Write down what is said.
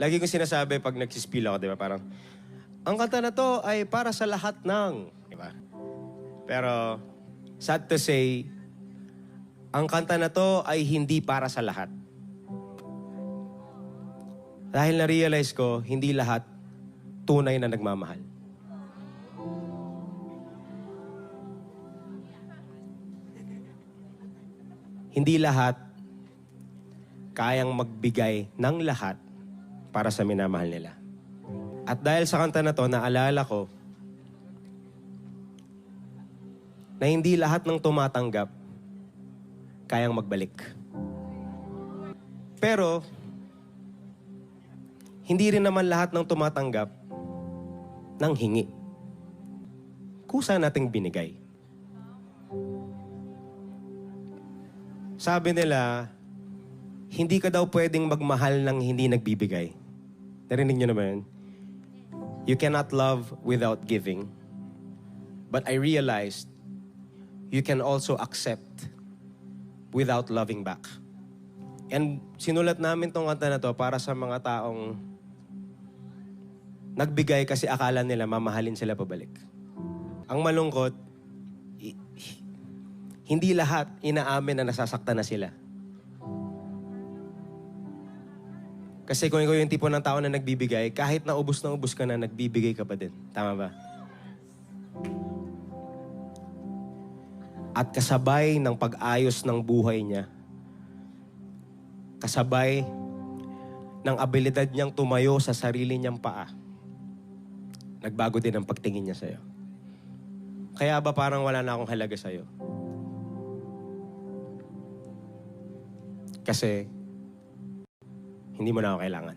Lagi ko sinasabi pag nagsispill ako, di ba? Parang, ang kanta na to ay para sa lahat ng, di ba? Pero, sad to say, ang kanta na to ay hindi para sa lahat. Dahil na-realize ko, hindi lahat tunay na nagmamahal. Hindi lahat kayang magbigay ng lahat para sa minamahal nila. At dahil sa kanta na to, naalala ko na hindi lahat ng tumatanggap kayang magbalik. Pero, hindi rin naman lahat ng tumatanggap ng hingi. Kusa nating binigay. Sabi nila, hindi ka daw pwedeng magmahal ng hindi nagbibigay. Narinig niyo na ba yun? You cannot love without giving. But I realized, you can also accept without loving back. And sinulat namin tong kanta na to para sa mga taong nagbigay kasi akala nila mamahalin sila pabalik. Ang malungkot, hindi lahat inaamin na nasasaktan na sila. Kasi kung ikaw yung tipo ng tao na nagbibigay, kahit na ubus ka na, nagbibigay ka pa din. Tama ba? At kasabay ng pag-ayos ng buhay niya, kasabay ng abilidad niyang tumayo sa sarili niyang paa, nagbago din ang pagtingin niya sa'yo. Kaya ba parang wala na akong halaga sa'yo? Kasi hindi mo na ako kailangan.